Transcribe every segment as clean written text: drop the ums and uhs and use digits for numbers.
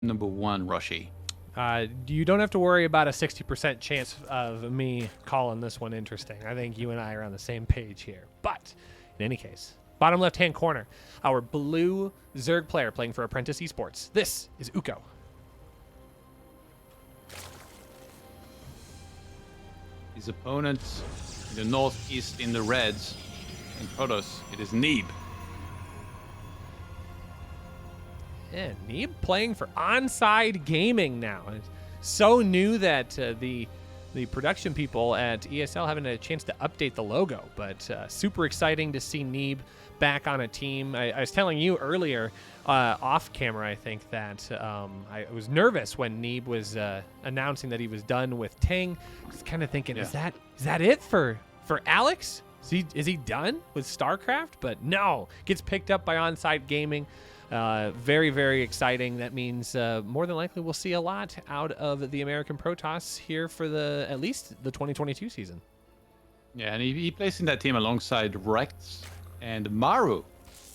number 1, Roshi? You don't have to worry about a 60% chance of me calling this one interesting. I think you and I are on the same page here. But in any case, bottom left-hand corner, our blue Zerg player playing for Apprentice Esports. This is Ukko. His opponent in the northeast in the reds, in Protoss, it is Neeb. Yeah, Neeb playing for Onside Gaming now. It's so new that the production people at ESL haven't had a chance to update the logo, but super exciting to see Neeb back on a team. I was telling you earlier, off camera, I think, that I was nervous when Neeb was announcing that he was done with Ting. I was kind of thinking, is that it for Alex? Is he done with StarCraft? But no, gets picked up by Onside Gaming. Very, very exciting. That means more than likely we'll see a lot out of the American Protoss here for at least the 2022 season. Yeah, and he plays in that team alongside Rex and Maru.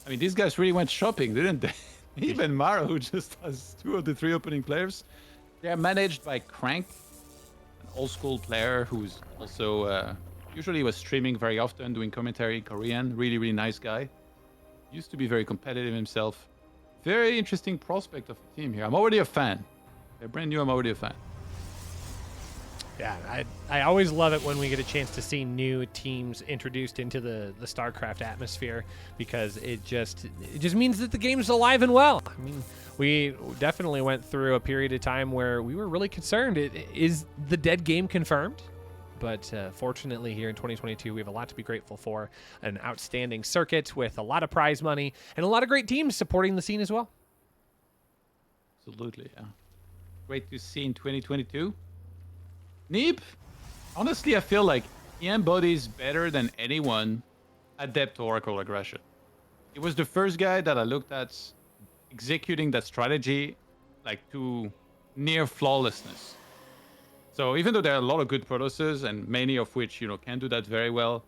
I mean, these guys really went shopping, didn't they? Even Maru, who just has 2 of the 3 opening players. They are managed by Crank, an old school player who's also usually was streaming very often, doing commentary in Korean. Really, really nice guy. Used to be very competitive himself. Very interesting prospect of the team here. I'm already a fan. They're brand new. I'm already a fan. Yeah, I always love it when we get a chance to see new teams introduced into the StarCraft atmosphere, because it just means that the game's alive and well. I mean, we definitely went through a period of time where we were really concerned. Is the dead game confirmed? But fortunately here in 2022, we have a lot to be grateful for. An outstanding circuit with a lot of prize money and a lot of great teams supporting the scene as well. Absolutely, yeah. Great to see in 2022. Neeb, honestly, I feel like he embodies better than anyone Adept Oracle aggression. He was the first guy that I looked at executing that strategy like to near flawlessness. So even though there are a lot of good Protosses, and many of which, can do that very well,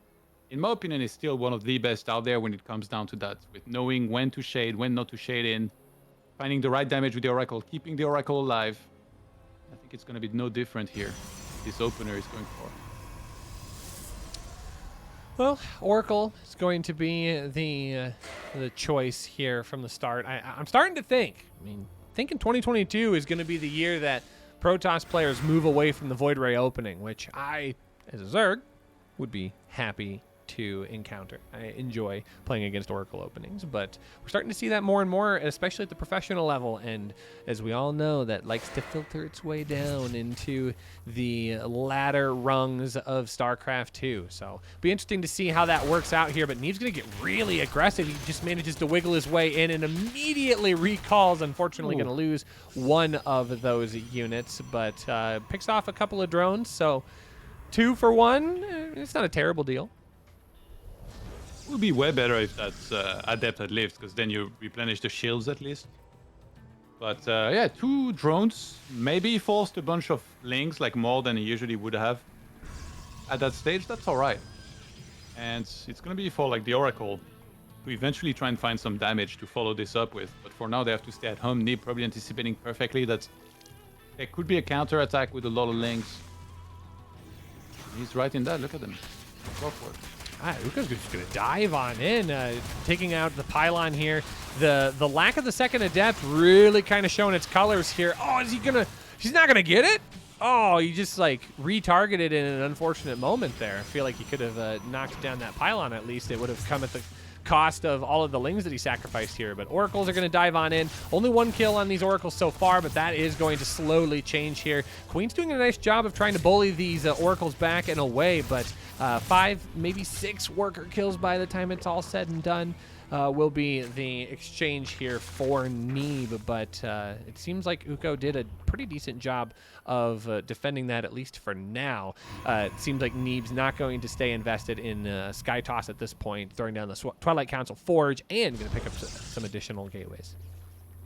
in my opinion, is still one of the best out there when it comes down to that, with knowing when to shade, when not to shade in, finding the right damage with the Oracle, keeping the Oracle alive. I think it's going to be no different here. This opener is going for. Well, Oracle is going to be the choice here from the start. I'm starting to think. I think 2022 is going to be the year that Protoss players move away from the Void Ray opening, which I, as a Zerg, would be happy to encounter. I enjoy playing against Oracle openings, but we're starting to see that more and more, especially at the professional level, and as we all know, that likes to filter its way down into the latter rungs of StarCraft 2. So be interesting to see how that works out here, but Neeb's going to get really aggressive. He just manages to wiggle his way in and immediately recalls, unfortunately going to lose one of those units, but picks off a couple of drones, so 2 for 1, it's not a terrible deal. It would be way better if that's Adept had lived, because then you replenish the shields at least. But yeah, 2 drones. Maybe he forced a bunch of links, like more than he usually would have. At that stage, that's alright. And it's going to be for like the Oracle to eventually try and find some damage to follow this up with. But for now, they have to stay at home. Neeb probably anticipating perfectly that there could be a counter attack with a lot of links. He's right in that. Look at him. Go for it. Ukko's just going to dive on in, taking out the pylon here. The lack of the second Adept really kind of showing its colors here. Oh, he's not going to get it? Oh, he just like retargeted in an unfortunate moment there. I feel like he could have knocked down that pylon at least. It would have come at the cost of all of the lings that he sacrificed here, but Oracles are going to dive on in. Only 1 kill on these Oracles so far, but that is going to slowly change here. Queen's doing a nice job of trying to bully these Oracles back and away, but 5, maybe 6 worker kills by the time it's all said and done will be the exchange here for Neeb, but it seems like Ukko did a pretty decent job of defending that, at least for now. It seems like Neeb's not going to stay invested in Sky Toss at this point, throwing down the Twilight Council Forge and going to pick up some additional gateways.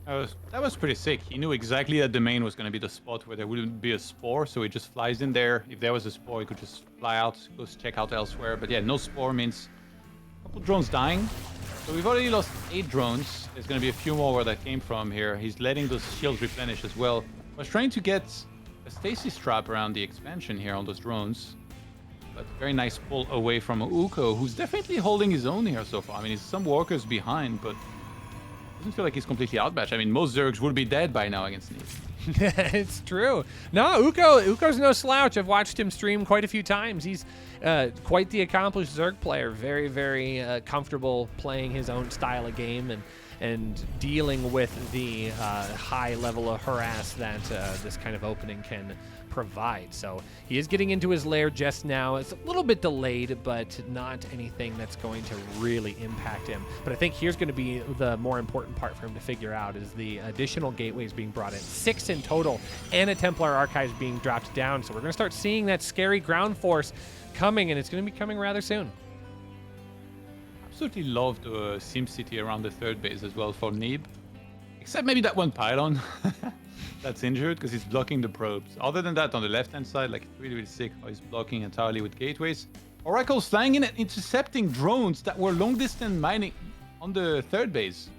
That was pretty sick. He knew exactly that the main was going to be the spot where there wouldn't be a spore, so he just flies in there. If there was a spore, he could just fly out, go check out elsewhere. But yeah, no spore means a couple drones dying. So we've already lost 8 drones. There's going to be a few more where that came from here. He's letting those shields replenish as well. I was trying to get a stasis trap around the expansion here on those drones. But very nice pull away from Ukko, who's definitely holding his own here so far. I mean, he's some walkers behind, but doesn't feel like he's completely outmatched. I mean, most Zergs would be dead by now against Neeb. It's true. No, Ukko's no slouch. I've watched him stream quite a few times. He's quite the accomplished Zerg player. Very, very comfortable playing his own style of game and dealing with the high level of harass that this kind of opening can provide. So he is getting into his lair just now. It's a little bit delayed, but not anything that's going to really impact him. But I think here's going to be the more important part for him to figure out is the additional gateways being brought in. 6 in total, and a Templar Archives being dropped down. So we're going to start seeing that scary ground force coming, and it's going to be coming rather soon. Absolutely love the Sim City around the 3rd base as well for Neeb. Except maybe that one pylon that's injured because he's blocking the probes. Other than that, on the left-hand side, like really, really sick how he's blocking entirely with gateways. Oracle's flying in and intercepting drones that were long-distance mining on the 3rd base.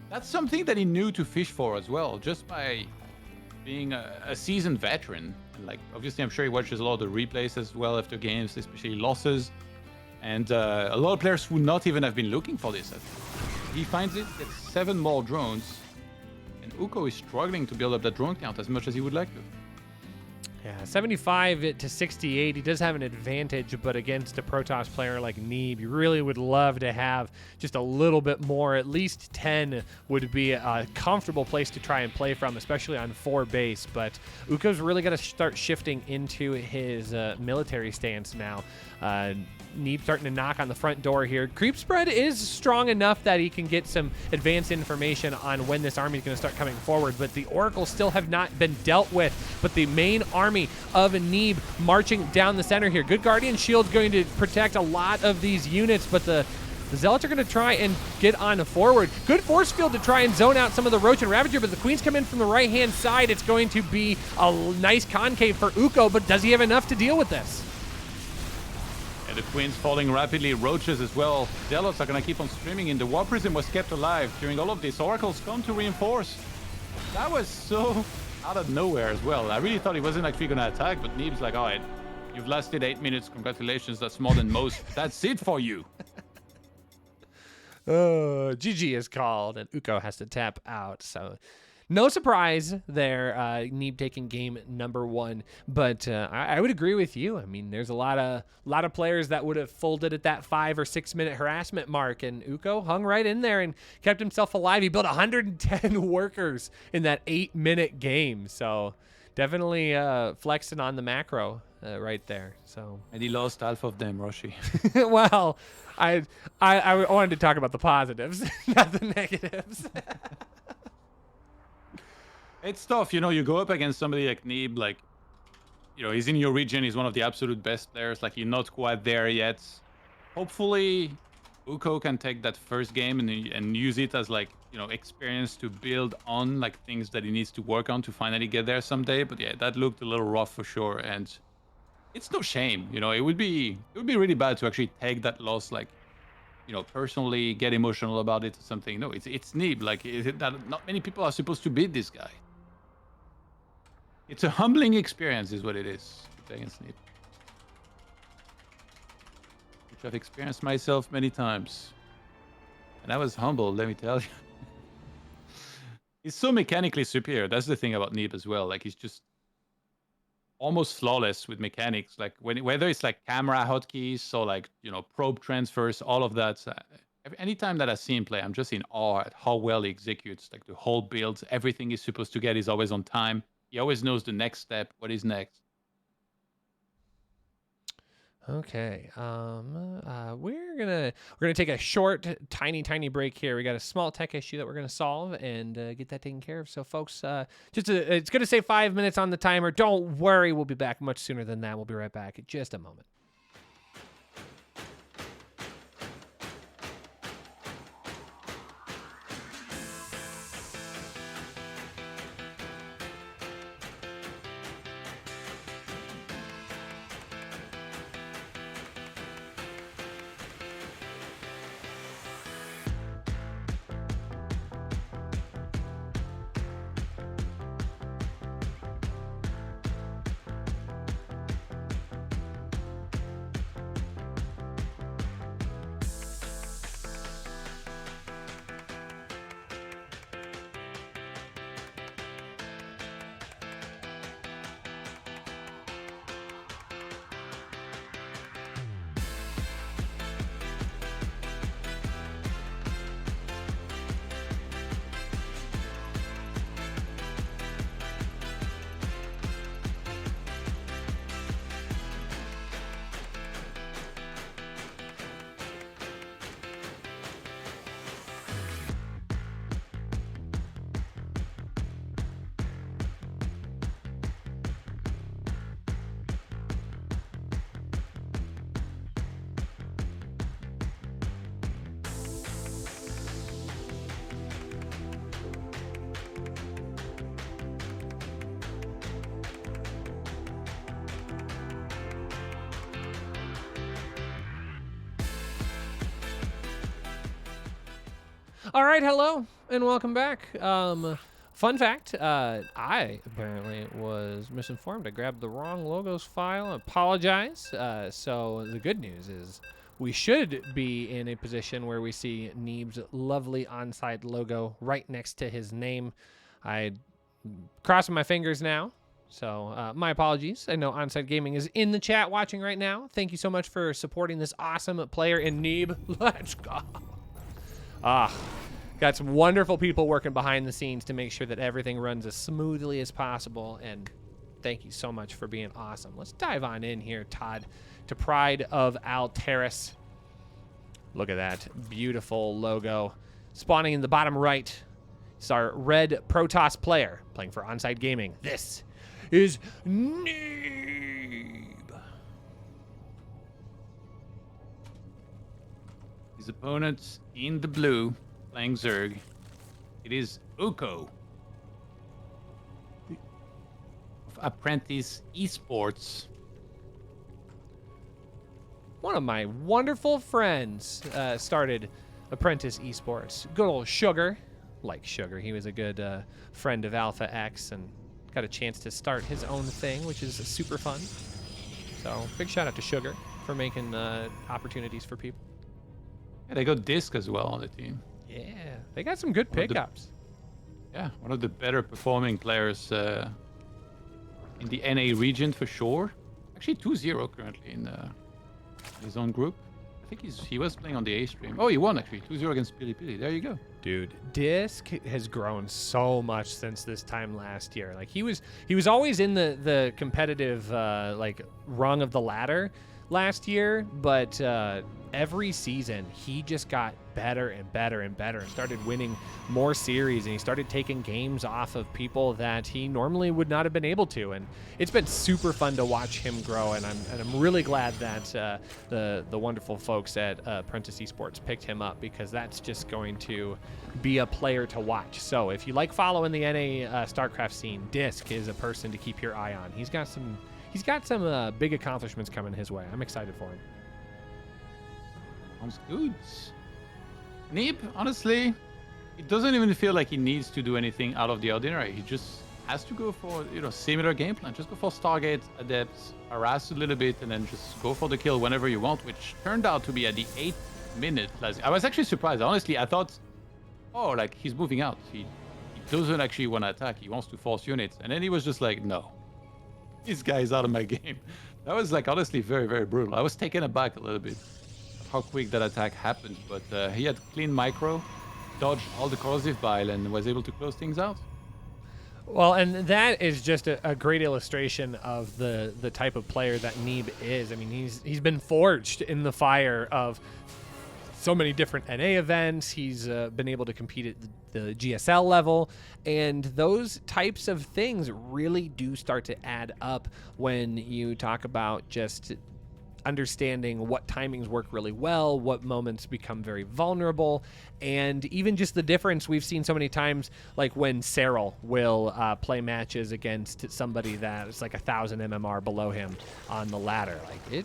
That's something that he knew to fish for as well, just by being a seasoned veteran. Like, obviously, I'm sure he watches a lot of the replays as well after games, especially losses. And a lot of players would not even have been looking for this. He finds it, gets 7 more drones, and Ukko is struggling to build up that drone count as much as he would like to. Yeah, 75 to 68. He does have an advantage, but against a Protoss player like Neeb, you really would love to have just a little bit more. At least 10 would be a comfortable place to try and play from, especially on 4 base. But Ukko's really got to start shifting into his military stance now. Neeb starting to knock on the front door here. Creep spread is strong enough that he can get some advanced information on when this army is going to start coming forward, but the Oracles still have not been dealt with. But the main army of Neeb marching down the center here. Good Guardian Shield's going to protect a lot of these units, but the Zealots are going to try and get on forward. Good force field to try and zone out some of the Roach and Ravager, but the Queens come in from the right-hand side. It's going to be a nice concave for Ukko, but does he have enough to deal with this? And the Queen's falling rapidly, Roaches as well. Zealots are going to keep on streaming in. The War Prism was kept alive during all of this. Oracles come to reinforce. That was so out of nowhere as well. I really thought he wasn't actually going to attack, but Neeb's like, all right, you've lasted 8 minutes. Congratulations. That's more than most. That's it for you. GG is called, and Ukko has to tap out. So no surprise there, Neeb taking game number 1. But I would agree with you. I mean, there's a lot of players that would have folded at that 5 or 6 minute harassment mark, and Ukko hung right in there and kept himself alive. He built 110 workers in that 8-minute game. So definitely flexing on the macro right there. So and he lost half of them, Roshi. well, I wanted to talk about the positives, not the negatives. It's tough, you know, you go up against somebody like Neeb, like, you know, he's in your region, he's one of the absolute best players, like, you're not quite there yet. Hopefully, Ukko can take that first game and use it as, like, you know, experience to build on, like, things that he needs to work on to finally get there someday. But yeah, that looked a little rough for sure, and it's no shame, you know, it would be really bad to actually take that loss, like, you know, personally get emotional about it or something. No, it's Neeb, like, not many people are supposed to beat this guy. It's a humbling experience is what it is to play against Neeb. Which I've experienced myself many times. And I was humbled, let me tell you. He's so mechanically superior. That's the thing about Neeb as well. Like, he's just almost flawless with mechanics. Like, whether it's like camera hotkeys or like, you know, probe transfers, all of that. Anytime that I see him play, I'm just in awe at how well he executes. Like, the whole build, everything he's supposed to get is always on time. He always knows the next step, what is next. Okay, we're gonna take a short, tiny break here. We got a small tech issue that we're gonna solve and get that taken care of. So, folks, it's gonna say 5 minutes on the timer. Don't worry, we'll be back much sooner than that. We'll be right back in just a moment. All right, hello and welcome back. Fun fact, I apparently was misinformed. I grabbed the wrong logos file. I apologize. So the good news is we should be in a position where we see Neeb's lovely on-site logo right next to his name. I crossing my fingers now. So my apologies. I know Onsite Gaming is in the chat watching right now. Thank you so much for supporting this awesome player in Neeb. Let's go. Got some wonderful people working behind the scenes to make sure that everything runs as smoothly as possible. And thank you so much for being awesome. Let's dive on in here, Todd, to Pride of Alteris. Look at that beautiful logo. Spawning in the bottom right is our red Protoss player playing for Onsite Gaming. This is Neeb. His opponents in the blue playing Zerg. It is Ukko of Apprentice Esports. One of my wonderful friends started Apprentice Esports. Good old Sugar. Like Sugar. He was a good friend of Alpha X and got a chance to start his own thing, which is super fun. So big shout out to Sugar for making opportunities for people. Yeah, they got Disc as well on the team. Yeah, they got some good pickups. Yeah, one of the better performing players in the NA region for sure. Actually 2-0 currently in his own group. I think he was playing on the A stream. Oh, he won actually 2-0 against Pili Pili. There you go. Dude, Disc has grown so much since this time last year. Like he was always in the competitive like rung of the ladder last year, but every season he just got better and better and better and started winning more series, and he started taking games off of people that he normally would not have been able to. And it's been super fun to watch him grow, and I'm really glad that the wonderful folks at Apprentice Esports picked him up, because that's just going to be a player to watch. So if you like following the NA StarCraft scene, Disc is a person to keep your eye on. He's got some big accomplishments coming his way. I'm excited for him. Sounds good. Neeb, honestly, it doesn't even feel like he needs to do anything out of the ordinary. He just has to go for, similar game plan. Just go for Stargate, Adepts, harass a little bit, and then just go for the kill whenever you want, which turned out to be at the 8th minute. I was actually surprised. Honestly, I thought, oh, like, he's moving out. He doesn't actually want to attack. He wants to force units. And then he was just like, no, this guy is out of my game. That was, like, honestly very, very brutal. I was taken aback a little bit how quick that attack happened, but he had clean micro, dodged all the corrosive bile, and was able to close things out. Well, and that is just a great illustration of the type of player that Neeb is. I mean, he's been forged in the fire of so many different NA events. He's been able to compete at the GSL level, and those types of things really do start to add up when you talk about just understanding what timings work really well, what moments become very vulnerable, and even just the difference we've seen so many times, like when Cyril will play matches against somebody that is like 1,000 MMR below him on the ladder. Like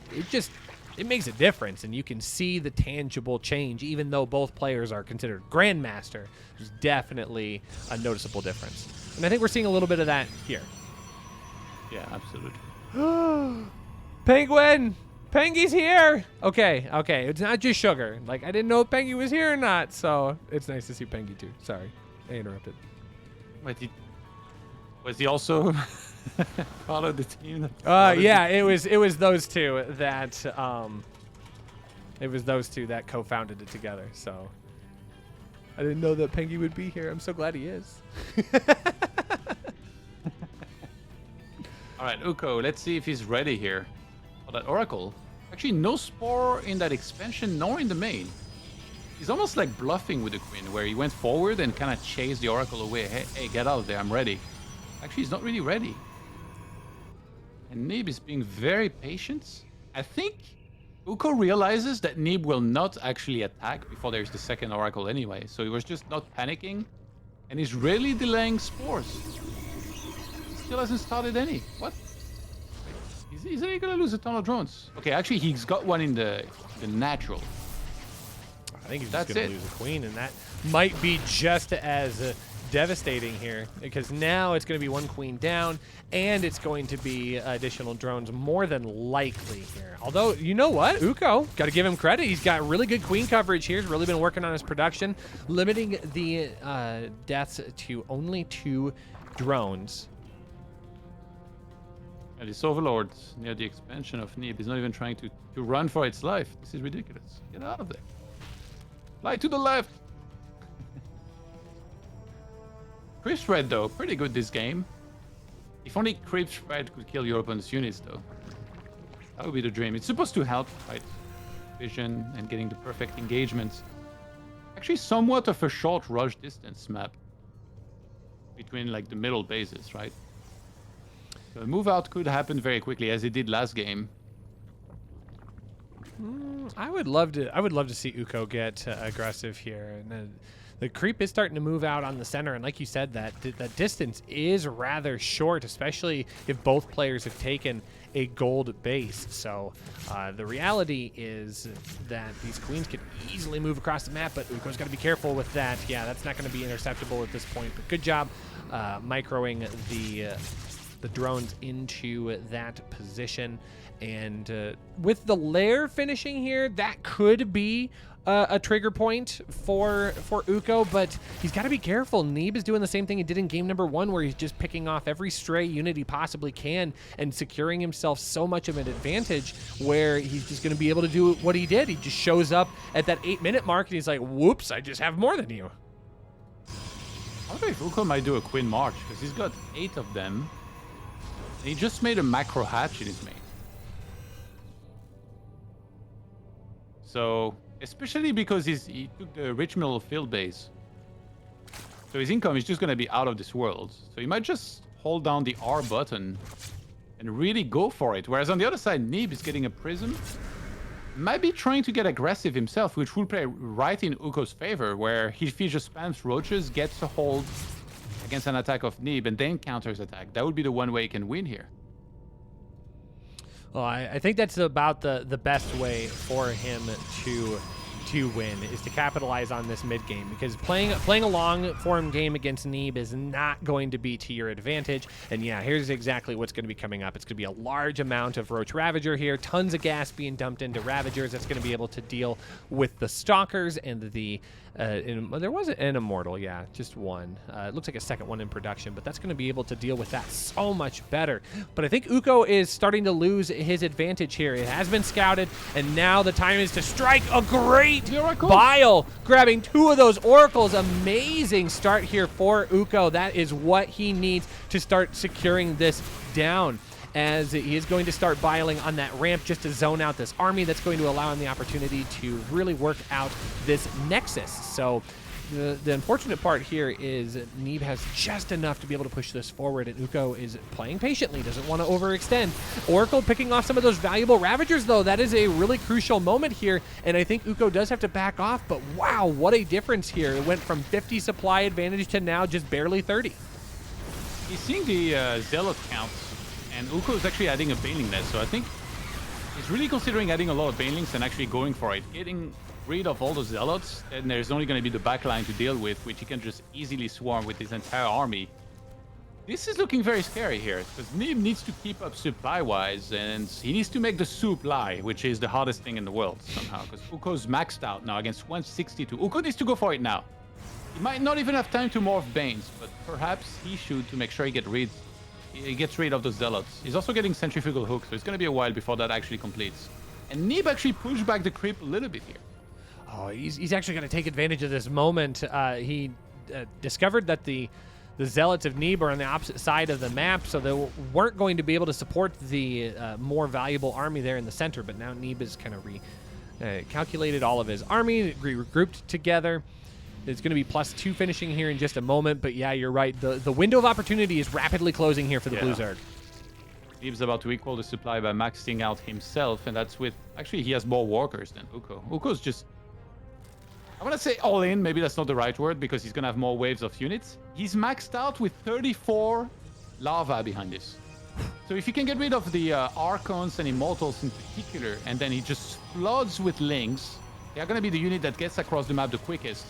it makes a difference, and you can see the tangible change. Even though both players are considered Grandmaster, there's definitely a noticeable difference. And I think we're seeing a little bit of that here. Yeah, absolutely. Penguin! Pengy's here! Okay. It's not just Sugar. Like, I didn't know if Pengy was here or not, so it's nice to see Pengy too. Sorry, I interrupted. Wait, was he also part of the team? Yeah, it was those two that co-founded it together. So I didn't know that Pengy would be here. I'm so glad he is. All right, Ukko, let's see if he's ready here. Oh, that Oracle. Actually, no Spore in that expansion, nor in the main. He's almost like bluffing with the Queen, where he went forward and kind of chased the Oracle away. Hey, get out of there, I'm ready. Actually, he's not really ready. And Neeb is being very patient. I think Ukko realizes that Neeb will not actually attack before there's the second Oracle anyway. So he was just not panicking. And he's really delaying Spores. Still hasn't started any. What? Is he gonna lose a ton of drones? Okay, actually he's got one in the natural. I think he's just gonna lose a queen, and that might be just as devastating here, because now it's going to be one queen down, and it's going to be additional drones more than likely here. Although, you know what? Ukko, got to give him credit. He's got really good queen coverage here. He's really been working on his production, limiting the deaths to only 2 drones. And this Overlord near the expansion of Neeb is not even trying to run for its life. This is ridiculous. Get out of there. Fly to the left. Creep spread though, pretty good this game. If only creep spread could kill your opponent's units though. That would be the dream. It's supposed to help, right? Vision and getting the perfect engagements. Actually somewhat of a short rush distance map. Between like the middle bases, right? So a move out could happen very quickly as it did last game. I would love to see Ukko get aggressive here. And the creep is starting to move out on the center, and like you said, that distance is rather short, especially if both players have taken a gold base. So the reality is that these queens could easily move across the map, but Ukko's got to be careful with that. Yeah, that's not going to be interceptable at this point, but good job microing the drones into that position. And with the lair finishing here, that could be a trigger point for Ukko, but he's got to be careful. Neeb is doing the same thing he did in game number 1, where he's just picking off every stray unit he possibly can and securing himself so much of an advantage where he's just going to be able to do what he did. He just shows up at that 8-minute mark and he's like, whoops, I just have more than you. I wonder if Ukko might do a Queen March, because he's got 8 of them. And he just made a macro hatch in his main. So, especially because he took the rich middle field base. So his income is just going to be out of this world. So he might just hold down the R button and really go for it. Whereas on the other side, Neeb is getting a prism. Might be trying to get aggressive himself, which will play right in Ukko's favor, where if he just spams roaches, gets a hold against an attack of Neeb, and then counters attack. That would be the one way he can win here. Well, I think that's about the best way for him to win, is to capitalize on this mid game, because playing a long form game against Neeb is not going to be to your advantage. And yeah, here's exactly what's going to be coming up. It's going to be a large amount of Roach Ravager here, tons of gas being dumped into Ravagers. That's going to be able to deal with the Stalkers and the there was an Immortal, yeah, just one. It looks like a second one in production, but that's going to be able to deal with that so much better. But I think Ukko is starting to lose his advantage here. It has been scouted, and now the time is to strike a great Bile, grabbing 2 of those Oracles. Amazing start here for Ukko. That is what he needs to start securing this down, as he is going to start biling on that ramp just to zone out this army. That's going to allow him the opportunity to really work out this Nexus. So the unfortunate part here is Neeb has just enough to be able to push this forward, and Ukko is playing patiently, doesn't want to overextend. Oracle picking off some of those valuable Ravagers, though. That is a really crucial moment here, and I think Ukko does have to back off, but wow, what a difference here. It went from 50 supply advantage to now just barely 30. He's seeing the Zealot counts, and Ukko is actually adding a Baneling Nest, so I think he's really considering adding a lot of Banelings and actually going for it. Getting rid of all the Zealots, and there's only going to be the backline to deal with, which he can just easily swarm with his entire army. This is looking very scary here, because Neeb needs to keep up supply-wise, and he needs to make the supply, which is the hardest thing in the world somehow, because Ukko's maxed out now against 162. Ukko needs to go for it now. He might not even have time to morph Banes, but perhaps he should, to make sure he gets rid of the Zealots. He's also getting Centrifugal Hook, so it's going to be a while before that actually completes. And Neeb actually pushed back the creep a little bit here. Oh, he's actually going to take advantage of this moment. He discovered that the Zealots of Neeb are on the opposite side of the map, so they weren't going to be able to support the more valuable army there in the center, but now Neeb has kind of calculated all of his army, regrouped together. It's going to be +2 finishing here in just a moment, but yeah, you're right. The window of opportunity is rapidly closing here for the Blue Zerg. Neeb's about to equal the supply by maxing out himself, and that's with... Actually, he has more walkers than Ukko. Ukko's just... I want to say all in, maybe that's not the right word, because he's going to have more waves of units. He's maxed out with 34 Larva behind this. So if you can get rid of the Archons and Immortals in particular, and then he just floods with Lynx, they are going to be the unit that gets across the map the quickest.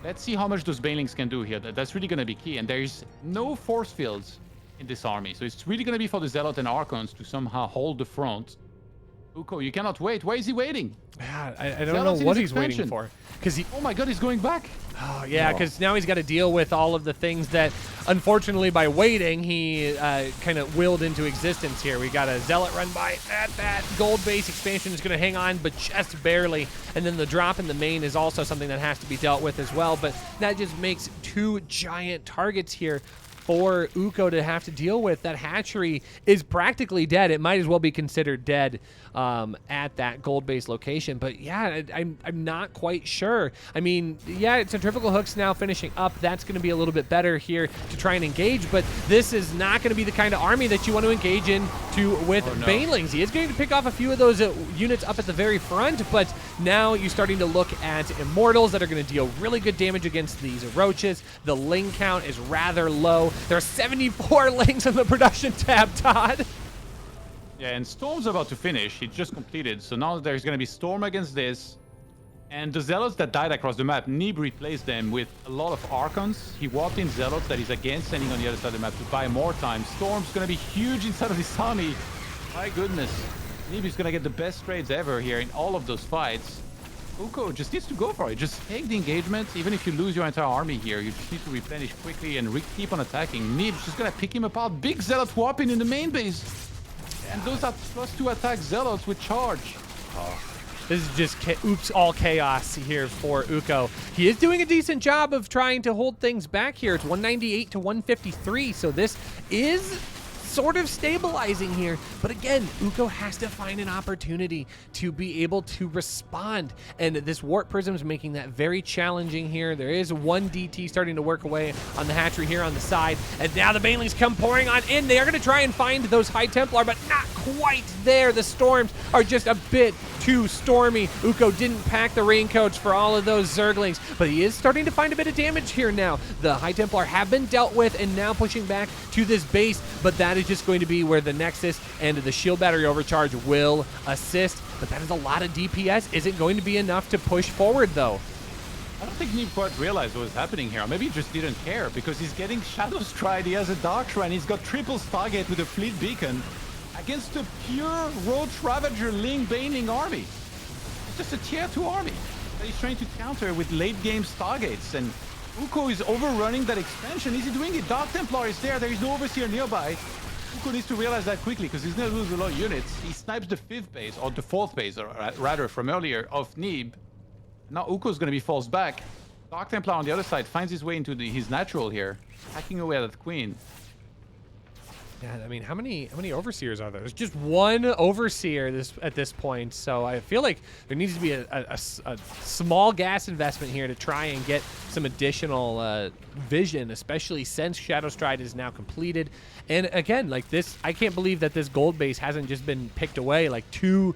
Let's see how much those Banelings can do here. That's really going to be key. And there's no force fields in this army. So it's really going to be for the Zealot and Archons to somehow hold the front. Ukko, you cannot wait. Why is he waiting? Yeah, I don't know what he's waiting for. Because he... Oh my god, he's going back. Oh, yeah, because now he's got to deal with all of the things that, unfortunately, by waiting, he kind of willed into existence here. We got a Zealot run by. That gold base expansion is going to hang on, but just barely. And then the drop in the main is also something that has to be dealt with as well. But that just makes two giant targets here for Ukko to have to deal with. That hatchery is practically dead. It might as well be considered dead at that gold base location. But yeah, I'm not quite sure. I mean, yeah, centrifugal hooks now finishing up. That's going to be a little bit better here to try and engage, but this is not going to be the kind of army that you want to engage into with Banelings. He is going to pick off a few of those units up at the very front, but now you're starting to look at Immortals that are going to deal really good damage against these Roaches. The Ling count is rather low. There are 74 Lings on the production tab, Todd. Yeah, and Storm's about to finish. He just completed. So now there's going to be Storm against this. And the Zealots that died across the map, Neeb replaced them with a lot of Archons. He walked in Zealots that he's again sending on the other side of the map to buy more time. Storm's going to be huge inside of this army. My goodness. Neeb is going to get the best trades ever here in all of those fights. Ukko just needs to go for it. Just take the engagement. Even if you lose your entire army here, you just need to replenish quickly and keep on attacking. Neeb's just going to pick him apart. Big Zealot whopping in the main base. And those are +2 attack Zealots with charge. Oh. This is just oops, all chaos here for Ukko. He is doing a decent job of trying to hold things back here. It's 198 to 153, so this is sort of stabilizing here. But again, Ukko has to find an opportunity to be able to respond. And this Warp Prism is making that very challenging here. There is one DT starting to work away on the hatchery here on the side. And now the Banelings come pouring on in. They are going to try and find those High Templar, but not quite there. The storms are just a bit too stormy. Ukko didn't pack the raincoats for all of those Zerglings, but he is starting to find a bit of damage here now. The High Templar have been dealt with and now pushing back to this base, but that is just going to be where the Nexus and the Shield Battery Overcharge will assist. But that is a lot of DPS. Isn't going to be enough to push forward, though. I don't think Neeb quite realized what was happening here. Or maybe he just didn't care because he's getting Shadow Stride. He has a Dark Shrine. He's got triple Stargate with a Fleet Beacon against a pure Roach Ravager Ling Baneling army. It's just a tier 2 army that he's trying to counter with late game Stargates. And Ukko is overrunning that expansion. Is he doing it? Dark Templar is there. There is no Overseer nearby. Ukko needs to realize that quickly because he's going to lose a lot of units. He snipes the 5th base, or the 4th base, or rather from earlier, of Neeb. Now Ukko's going to be forced back. Dark Templar on the other side finds his way into his natural here, hacking away at the Queen. Yeah, I mean, how many Overseers are there? There's just one Overseer at this point, so I feel like there needs to be a small gas investment here to try and get some additional vision, especially since Shadow Stride is now completed. And again, like this, I can't believe that this gold base hasn't just been picked away. Like two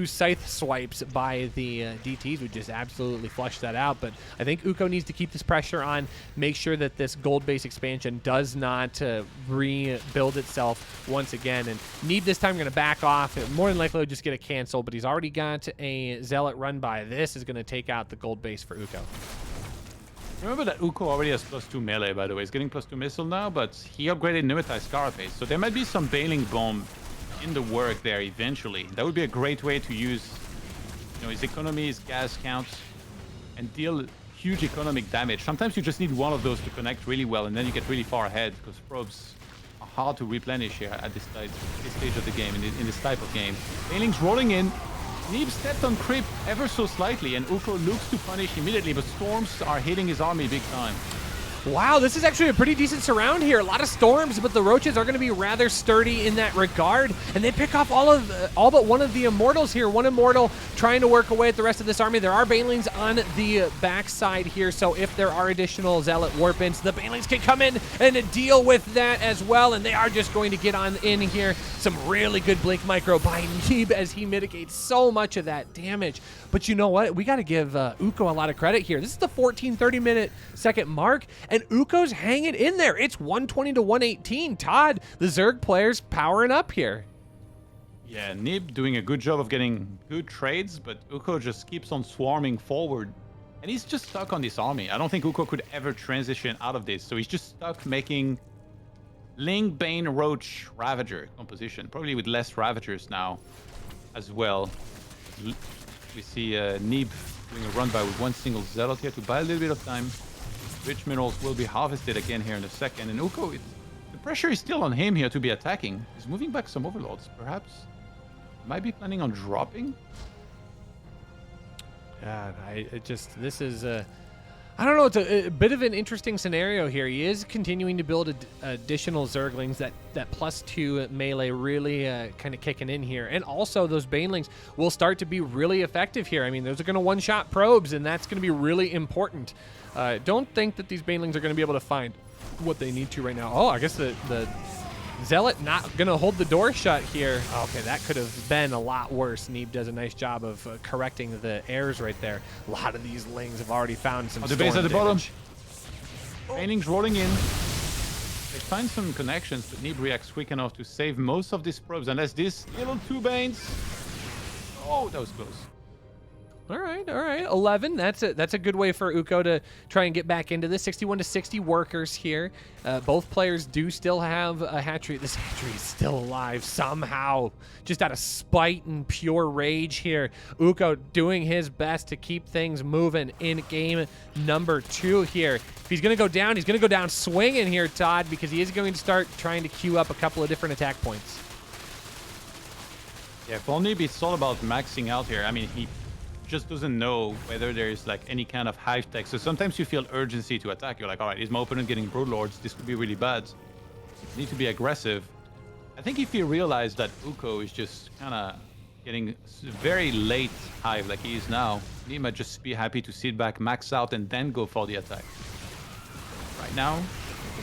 scythe swipes by the DTs would just absolutely flush that out. But I think Ukko needs to keep this pressure on, make sure that this gold base expansion does not rebuild itself once again. And Neeb this time going to back off. More than likely he'll just get a cancel, but he's already got a Zealot run by. This is going to take out the gold base for Ukko. Remember that Ukko already has +2 melee, by the way. He's getting +2 missile now, but he upgraded Pneumatized Carapace. So there might be some Baneling Bomb in the work there eventually. That would be a great way to use, his economy, his gas counts, and deal huge economic damage. Sometimes you just need one of those to connect really well, and then you get really far ahead because probes are hard to replenish here at this stage of the game, in this type of game. Baneling's rolling in. Neeb stepped on creep ever so slightly, and Ukko looks to punish immediately, but storms are hitting his army big time. Wow, this is actually a pretty decent surround here. A lot of storms, but the Roaches are going to be rather sturdy in that regard. And they pick off all but one of the Immortals here. One Immortal trying to work away at the rest of this army. There are Banelings on the backside here, so if there are additional Zealot Warp-ins, the Banelings can come in and deal with that as well. And they are just going to get on in here. Some really good Blink Micro by Neeb as he mitigates so much of that damage. But you know what? We got to give Ukko a lot of credit here. This is the 30-minute mark. And Ukko's hanging in there. It's 120 to 118. Todd, the Zerg players powering up here. Yeah, Neeb doing a good job of getting good trades, but Ukko just keeps on swarming forward. And he's just stuck on this army. I don't think Ukko could ever transition out of this. So he's just stuck making Ling, Bane, Roach, Ravager composition. Probably with less Ravagers now as well. We see Neeb doing a run by with one single Zealot here to buy a little bit of time. Rich minerals will be harvested again here in a second. And Ukko, the pressure is still on him here to be attacking. He's moving back some overlords, perhaps. Might be planning on dropping. God, this is I don't know, it's a bit of an interesting scenario here. He is continuing to build additional Zerglings, that +2 melee really kind of kicking in here. And also those Banelings will start to be really effective here. I mean, those are going to one-shot probes, and that's going to be really important. Don't think that these Banelings are going to be able to find what they need to right now. Oh, I guess the Zealot not going to hold the door shut here. Okay, that could have been a lot worse. Neeb does a nice job of correcting the errors right there. A lot of these Lings have already found some the base at the bottom. Oh. Banelings rolling in. They find some connections, but Neeb reacts quick enough to save most of these probes. Unless this little 2 Banes. Oh, that was close. All right, 11. That's a good way for Ukko to try and get back into this. 61 to 60 workers here. Both players do still have a hatchery. This hatchery is still alive somehow, just out of spite and pure rage here. Ukko doing his best to keep things moving in game number 2 here. If he's going to go down, he's going to go down swinging here, Todd, because he is going to start trying to queue up a couple of different attack points. Yeah, for Neeb, it's all about maxing out here. I mean, he just doesn't know whether there's like any kind of hive tech. So sometimes you feel urgency to attack. You're like, all right, is my opponent getting Broodlords? This could be really bad. You need to be aggressive. I think if he realized that Ukko is just kind of getting very late hive like he is now, he might just be happy to sit back, max out, and then go for the attack. Right now,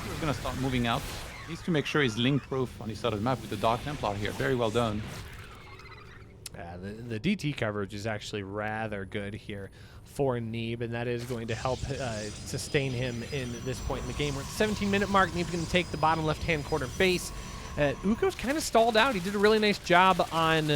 we're going to start moving out. He needs to make sure he's link proof on his side of the map with the Dark Templar here. Very well done. The DT coverage is actually rather good here for Neeb, and that is going to help sustain him in this point in the game. We're at the 17-minute mark. Neeb's going to take the bottom left-hand corner base. Ukko's kind of stalled out. He did a really nice job on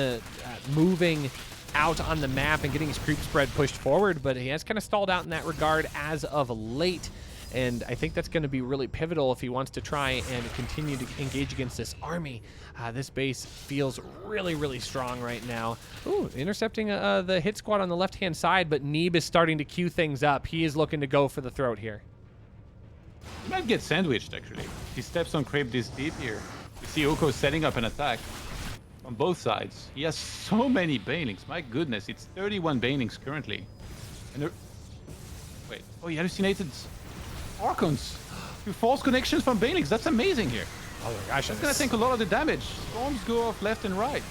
moving out on the map and getting his creep spread pushed forward, but he has kind of stalled out in that regard as of late. And I think that's going to be really pivotal if he wants to try and continue to engage against this army. This base feels really, really strong right now. Ooh, intercepting the hit squad on the left-hand side, but Neeb is starting to queue things up. He is looking to go for the throat here. He might get sandwiched, actually. He steps on Crepe this deep here. You see Ukko setting up an attack on both sides. He has so many Banelings. My goodness, it's 31 Banelings currently. And wait, oh, he hallucinated Archons to false connections from Banelings. That's amazing here. Oh my gosh. That's going to take a lot of the damage. Storms go off left and right.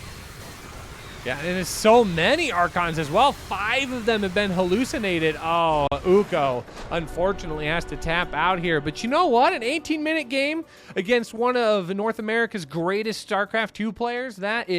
Yeah, and there's so many Archons as well. 5 of them have been hallucinated. Oh, Ukko unfortunately has to tap out here. But you know what? An 18-minute game against one of North America's greatest StarCraft 2 players, that is